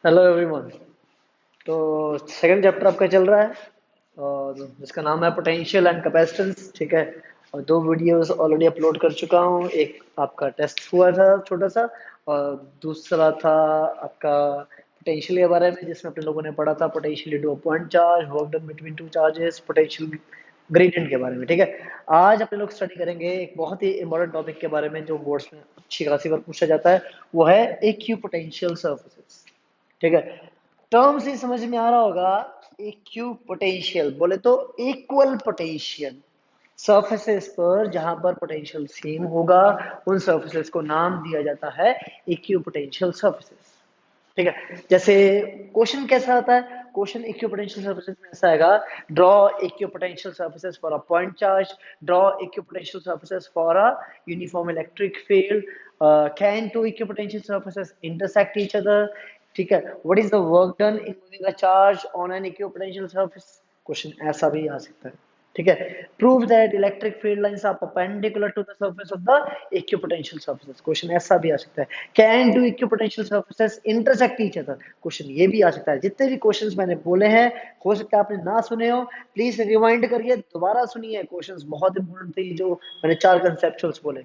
Hello everyone. तो second chapter आपका चल रहा है और जिसका नाम है पोटेंशियल एंड कैपेसिटेंस। ठीक है। और दो वीडियोस ऑलरेडी अपलोड कर चुका हूँ। एक आपका टेस्ट हुआ था छोटा सा, और दूसरा था आपका पोटेंशियल के बारे में, जिसमें अपने लोगों ने पढ़ा था potential to a point charge, work done between two charges, potential gradient के बारे में। ठीक है। आज अपने लोग स्टडी करेंगे एक बहुत ही इंपॉर्टेंट टॉपिक के बारे में जो बोर्ड्स में अच्छी खासी बार पूछा जाता है। वो है एक्यू पोटेंशियल सर्फेसेस। ठीक है। टर्म से समझ में आ रहा होगा। इक्यू पोटेंशियल बोले तो इक्वल पोटेंशियल सरफेसेस पर जहां पर पोटेंशियल सेम होगा, उन सरफेसेस को नाम दिया जाता है इक्यू पोटेंशियल सरफेसेस। ठीक है। जैसे क्वेश्चन कैसा आता है, क्वेश्चन इक्विपोटेंशियल सर्फेसेस में ऐसा आएगा, draw equipotential surfaces for a point charge, draw equipotential surfaces for a uniform electric field, can two equipotential surfaces intersect each other. ठीक है। What is the work done in moving a charge on an equipotential surface. Question ऐसा भी आ सकता है। ठीक है। Prove that electric field lines are perpendicular to the surface of the equipotential surfaces. Question ऐसा भी आ सकता है। Can two equipotential surfaces intersect each other. Question ये भी आ सकता है। जितने भी क्वेश्चंस मैंने बोले हैं, हो सकता है आपने ना सुने हो, प्लीज रिवाइंड करिए, दोबारा सुनिए। क्वेश्चंस बहुत इंपॉर्टेंट थे जो मैंने चार कंसेप्चुअल्स बोले।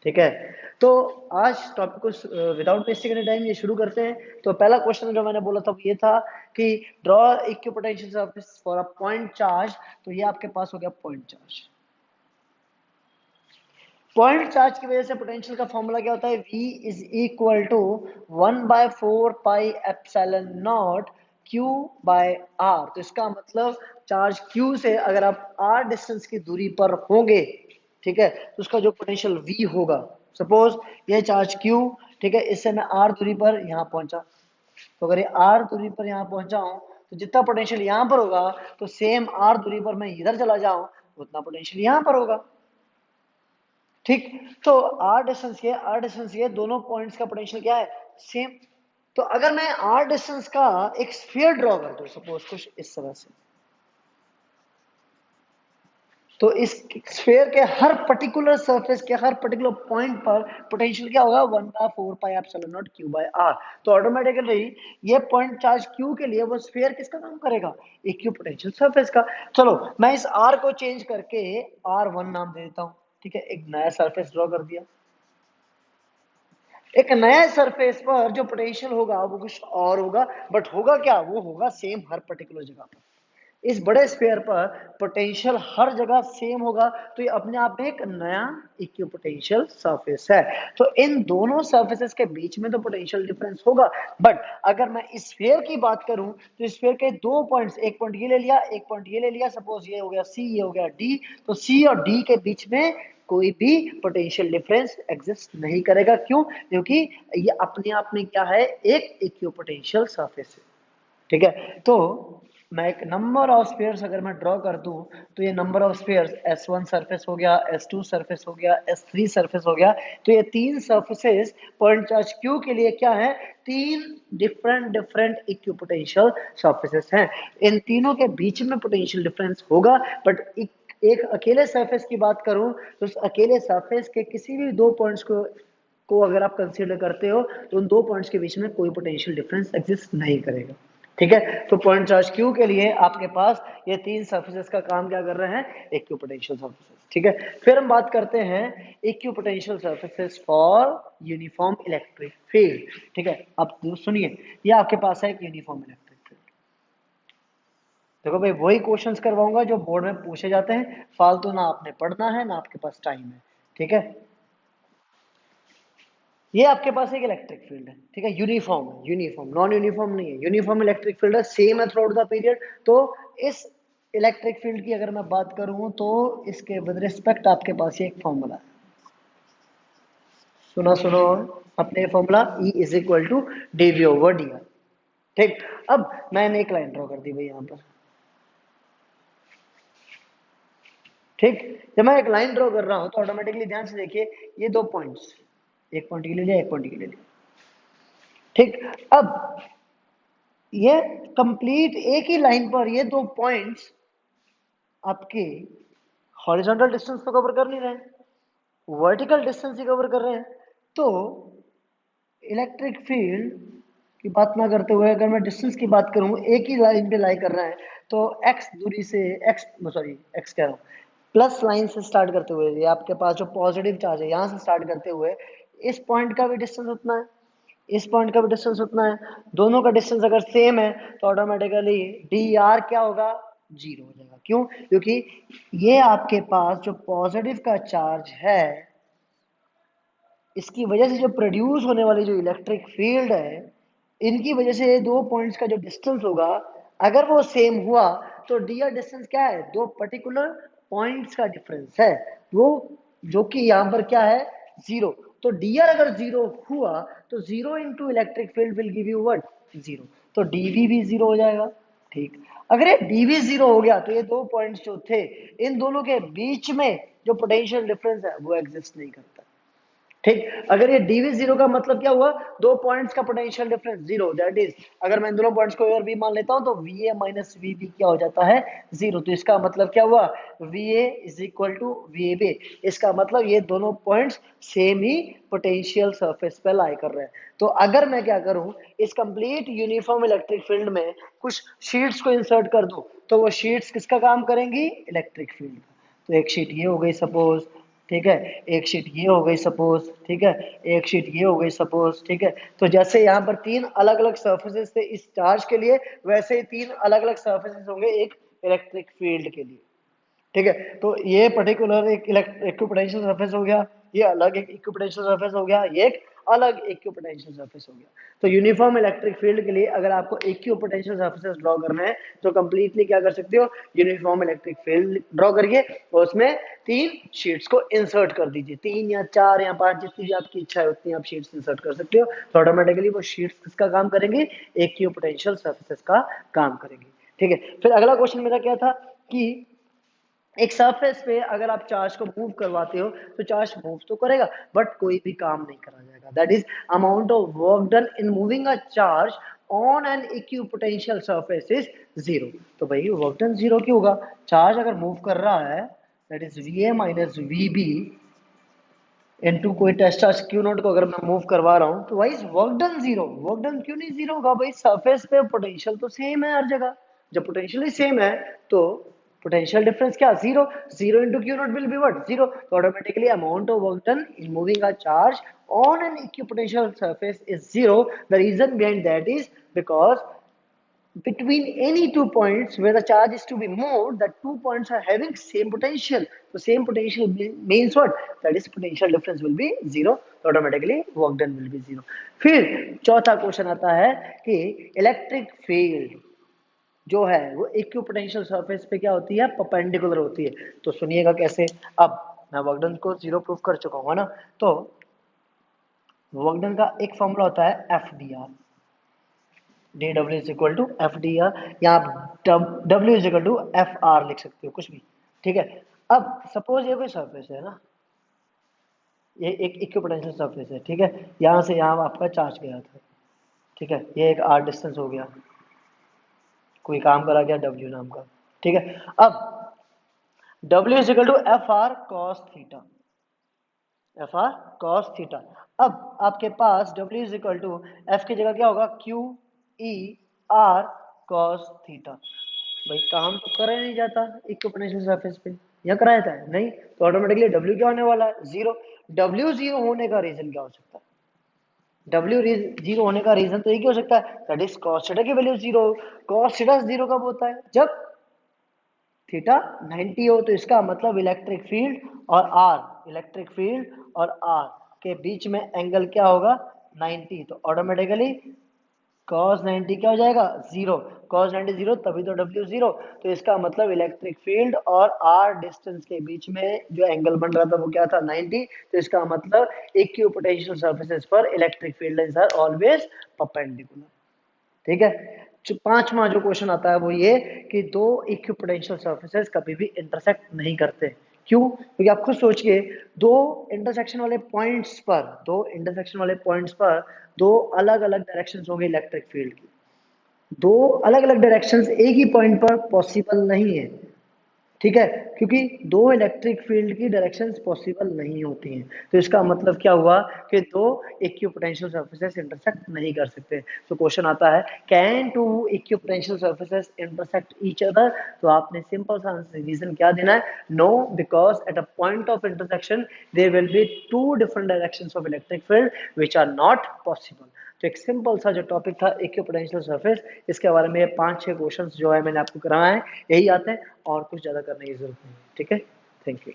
ठीक है। तो आज टॉपिक को विदाउट वेस्टिंग एनी टाइम ये शुरू करते हैं। तो पहला क्वेश्चन जो मैंने बोला था वो ये था कि draw equipotential surface for a point charge. तो ये आपके पास हो गया पॉइंट चार्ज। पॉइंट चार्ज की वजह से पोटेंशियल का फॉर्मूला क्या होता है, V is equal to 1/4 pi epsilon naught Q by R। तो इसका मतलब चार्ज Q से अगर आप R डिस्टेंस की दूरी पर होंगे, ठीक है, तो उसका जो पोटेंशियल V होगा, सपोज ये चार्ज Q, ठीक है, इससे मैं R दूरी पर यहाँ पहुंचा। तो अगर ये R दूरी पर यहाँ पहुंचा हूं, तो जितना पोटेंशियल यहाँ पर होगा, तो सेम R दूरी पर मैं इधर चला जाऊं, उतना पोटेंशियल यहाँ पर होगा। ठीक। तो आर डिस्टेंस ये दोनों पॉइंट्स का पोटेंशियल क्या है, सेम। तो अगर मैं आर डिस्टेंस का एक स्फीयर ड्रॉ कर दूं, सपोज कुछ इस तरह से, तो इस स्फीयर के हर पर्टिकुलर सरफेस के हर पर्टिकुलर पॉइंट पर पोटेंशियल क्या होगा, 1/4 pi epsilon naught Q by R. तो ऑटोमेटिकली ये पॉइंट चार्ज क्यू के लिए वो स्फीयर किसका काम करेगा, इक्यू पोटेंशियल सरफेस का। चलो मैं इस आर को चेंज करके R1 नाम दे देता हूं। ठीक है। एक नया सरफेस ड्रॉ कर दिया। एक नया सरफेस पर जो पोटेंशियल होगा वो कुछ और होगा, बट होगा क्या, वो होगा सेम हर पर्टिकुलर जगह पर। इस बड़े स्फीयर पर पोटेंशियल हर जगह सेम होगा, तो ये अपने आप में एक नया इक्विपोटेंशियल सरफेस है। तो इन दोनों सरफेसेस के बीच में तो पोटेंशियल डिफरेंस होगा। बट अगर मैं इस स्फीयर की बात करूं, तो स्फीयर के दो पॉइंट्स, एक पॉइंट ये ले लिया, एक पॉइंट ये ले लिया, सपोज ये हो गया सी, ये हो गया डी। तो सी और डी के बीच में कोई भी पोटेंशियल डिफरेंस एग्जिस्ट नहीं करेगा। क्यों? क्योंकि ये अपने आप में क्या है, एक इक्विपोटेंशियल सरफेस है। ठीक है। तो मैं एक नंबर ऑफ स्फीयर्स अगर मैं ड्रॉ कर दूं, तो ये number of spheres S1 surface हो गया, S2 सरफेस हो गया, S3 सरफेस हो गया। तो ये तीन सरफेसेस पॉइंट चार्ज Q के लिए क्या है, तीन डिफरेंट डिफरेंट इक्विपोटेंशियल सरफेसेस हैं। इन तीनों के बीच में पोटेंशियल डिफरेंस होगा, बट एक अकेले सरफेस की बात करूं, तो उस अकेले सरफेस के किसी भी दो पॉइंट्स को अगर आप कंसीडर करते हो, तो उन दो पॉइंट्स के बीच में कोई पोटेंशियल डिफरेंस एग्जिस्ट नहीं करेगा। ठीक है। तो पॉइंट चार्ज क्यू के लिए आपके पास ये तीन सर्फेसेस का काम क्या कर रहे हैं, इक्विपोटेंशियल सर्फेसेस। ठीक है। फिर हम बात करते हैं equipotential surfaces for uniform electric field. ठीक है। अब सुनिए, ये आपके पास है एक यूनिफॉर्म इलेक्ट्रिक फील्ड। देखो भाई, वही क्वेश्चंस करवाऊंगा जो बोर्ड में पूछे जाते हैं, फालतू ना आपने पढ़ना है ना आपके पास टाइम है। ठीक है। ये आपके पास एक इलेक्ट्रिक फील्ड है। ठीक है। यूनिफॉर्म है, यूनिफॉर्म, नॉन यूनिफॉर्म नहीं है, यूनिफॉर्म इलेक्ट्रिक फील्ड है, सेम है थ्रू आउट द पीरियड। तो इस इलेक्ट्रिक फील्ड की अगर मैं बात करूं, तो इसके विद रिस्पेक्ट आपके पास ये एक फॉर्मूला है। सुना सुनो अपने formula, E is equal to dV over dr। ठीक। अब मैंने एक लाइन ड्रॉ कर दी भाई यहां पर। ठीक। जब मैं एक लाइन ड्रॉ कर रहा हूं, तो ऑटोमेटिकली ध्यान से देखिए, ये दो पॉइंट्स, एक पॉइंट ये ले लिया, एक पॉइंट ये ले लिया। ठीक। अब ये कंप्लीट एक ही लाइन पर ये दो पॉइंट्स आपके हॉरिजॉन्टल डिस्टेंस तो कवर कर नहीं रहे हैं, वर्टिकल डिस्टेंस ही कवर कर रहे हैं। तो इलेक्ट्रिक फील्ड की बात ना करते हुए अगर मैं डिस्टेंस की बात करूं, एक ही लाइन पे लाई कर रहा है, तो x दूरी से x, सॉरी x कह रहा हूँ, प्लस लाइन से स्टार्ट करते हुए, ये आपके पास जो पॉजिटिव चार्ज है यहाँ से स्टार्ट करते हुए इस पॉइंट का भी डिस्टेंस उतना है, इस पॉइंट का भी डिस्टेंस उतना है, दोनों का डिस्टेंस अगर सेम है तो ऑटोमेटिकली डी आर क्या होगा, जीरो हो जाएगा। क्यों? क्योंकि ये आपके पास जो पॉजिटिव का चार्ज है, इसकी वजह से जो प्रोड्यूस होने वाली जो इलेक्ट्रिक फील्ड है, इनकी वजह से दो पॉइंट्स का जो डिस्टेंस होगा, अगर वो सेम हुआ तो डी डिस्टेंस क्या है, दो पर्टिकुलर पॉइंट्स का डिफरेंस है, वो जो कि यहाँ पर क्या है, जीरो। तो डी अगर जीरो हुआ तो zero into electric field will give you what, zero. तो डीवी भी जीरो हो जाएगा। ठीक, अगर ये डीवी जीरो हो गया तो ये दो पॉइंट्स जो थे, इन दोनों के बीच में जो पोटेंशियल डिफरेंस है वो एग्जिस्ट नहीं करता। ठीक, अगर ये dv जीरो का मतलब क्या हुआ, दो पॉइंट्स का potential difference zero, that is अगर मैं इन दोनों पॉइंट्स को ए और बी मान लेता हूं तो va माइनस vb क्या हो जाता है, जीरो। तो इसका मतलब क्या हुआ, va is equal to vab। इसका मतलब ये दोनों पॉइंट्स सेम ही पोटेंशियल सरफेस पे लाई कर रहे हैं। तो अगर मैं क्या करूं, इस कंप्लीट यूनिफॉर्म इलेक्ट्रिक फील्ड में कुछ शीट्स को इंसर्ट कर दूं, तो वो शीट्स किसका काम करेंगी, इलेक्ट्रिक फील्ड का। तो एक शीट ये हो गई सपोज, ठीक है, एक शीट ये हो गई सपोज, ठीक है, एक शीट ये हो गई सपोज, ठीक है। तो जैसे यहाँ पर तीन अलग अलग सर्फेसेस थे इस चार्ज के लिए, वैसे ही तीन अलग अलग सर्फेसेस होंगे एक इलेक्ट्रिक फील्ड के लिए। ठीक है, तो ये पर्टिकुलर एक इक्विपोटेंशियल सरफेस हो गया, ये अलग एक इक्विपोटेंशियल सरफेस हो गया, ये एक अलग इक्विपोटेंशियल सरफेस हो गया। तो यूनिफॉर्म इलेक्ट्रिक फील्ड के लिए अगर आपको इक्विपोटेंशियल सरफेसेस ड्रॉ करना है तो कंप्लीटली क्या कर सकते हो, यूनिफॉर्म इलेक्ट्रिक फील्ड ड्रॉ करिए और उसमें तीन शीट्स को इंसर्ट कर दीजिए, तीन या चार या पांच, जितनी भी आपकी इच्छा है उतनी आप शीट्स इंसर्ट कर सकते हो। तो ऑटोमेटिकली वो शीट्स किसका काम करेंगे, इक्विपोटेंशियल सरफेसेस का काम करेंगे। ठीक है, फिर अगला क्वेश्चन मेरा क्या था कि एक सरफेस पे अगर आप चार्ज को मूव करवाते हो तो चार्ज मूव तो करेगा बट कोई भी काम नहीं करा जाएगा, that is amount of work done in moving a charge on an equipotential surface is zero. तो भाई वर्क डन जीरो क्यों होगा, चार्ज अगर मूव कर रहा है that is V A minus V B into कोई टेस्ट चार्ज क्यू नोट को अगर मैं मूव करवा रहा हूँ तो भाई work done zero, work done क्यों नहीं जीरो होगा, भाई सरफेस पे पोटेंशियल तो सेम है हर जगह, जब पोटेंशियल ही सेम है तो पोटेंशियल डिफरेंस क्या, zero, zero into Q not will be what, zero. तो automatically amount of work done in moving a charge on an equipotential surface is zero. The reason behind that is because between any two points where the charge is to be moved, the two points are having same potential. So same potential means what? That is potential difference will be zero. So automatically work done will be zero. फिर चौथा question आता है कि electric field जो है वो equipotential surface पे क्या होती है, परपेंडिकुलर होती है। तो सुनिएगा कैसे। अब मैं वर्क डन को जीरो प्रूफ कर चुका हूँ ना, तो वर्क डन का एक फॉर्मूला होता है F D R, D W is equal to F D R, या आप W is equal to F R लिख सकते हो, कुछ भी। ठीक है, अब सपोज ये कोई सरफेस है ना, ये एक इक्विपोटेंशियल सरफेस है, ठीक है, यहाँ से यहाँ आपका चार्ज गया था, ठीक है, ये एक आर डिस्टेंस हो गया, कोई काम करा गया डब्ल्यू नाम का, ठीक है। अब W is equal to F R cos theta, F R cos theta. अब आपके पास W is equal to F की जगह क्या होगा, Q E R cos theta. भाई काम तो करा ही नहीं जाता इक्विपोटेंशियल सरफेस पे, यहाँ कराया था नहीं, तो ऑटोमेटिकली डब्ल्यू क्या होने वाला है, जीरो। डब्ल्यू जीरो होने का रीजन क्या हो सकता है, डब्ल्यू जीरो होने का रीजन तो ये क्या हो सकता है, दैट इज कॉस थीटा की value zero. Cos theta zero कब होता है, जब थीटा 90 हो। तो इसका मतलब इलेक्ट्रिक फील्ड और आर, इलेक्ट्रिक फील्ड और आर के बीच में एंगल क्या होगा, 90। तो ऑटोमेटिकली cos 90 क्या हो जाएगा, जीरो। cos 90 जीरो, तभी तो W जीरो। तो इसका मतलब इलेक्ट्रिक फील्ड और R डिस्टेंस के बीच में जो एंगल बन रहा था वो क्या था, 90। तो इसका मतलब इक्विपोटेंशियल सरफेसेस पर electric field are always perpendicular. ठीक है, जो पांचवा जो क्वेश्चन आता है वो ये कि दो इक्विपोटेंशियल सरफेसेस कभी भी इंटरसेक्ट नहीं करते। क्यों? क्योंकि आप खुद सोचिए, दो इंटरसेक्शन वाले पॉइंट्स पर, दो इंटरसेक्शन वाले पॉइंट्स पर दो अलग अलग डायरेक्शंस होंगे इलेक्ट्रिक फील्ड की, दो अलग अलग डायरेक्शंस एक ही पॉइंट पर पॉसिबल नहीं है। ठीक है, क्योंकि दो इलेक्ट्रिक फील्ड की डायरेक्शंस पॉसिबल नहीं होती हैं। तो इसका मतलब क्या हुआ कि दो इक्विपोटेंशियल सर्फेसेस इंटरसेक्ट नहीं कर सकते। तो क्वेश्चन आता है can two equipotential surfaces intersect each other? तो आपने सिंपल सा रीजन क्या देना है, no, because at a point of intersection there will be two different directions of electric field which are not possible. तो एक सिंपल सा जो टॉपिक था इक्विपोटेंशियल सरफेस, इसके बारे में 5-6 क्वेश्चंस जो है मैंने आपको कराए हैं, यही आते हैं और कुछ ज़्यादा करने की जरूरत नहीं। ठीक है, थैंक यू।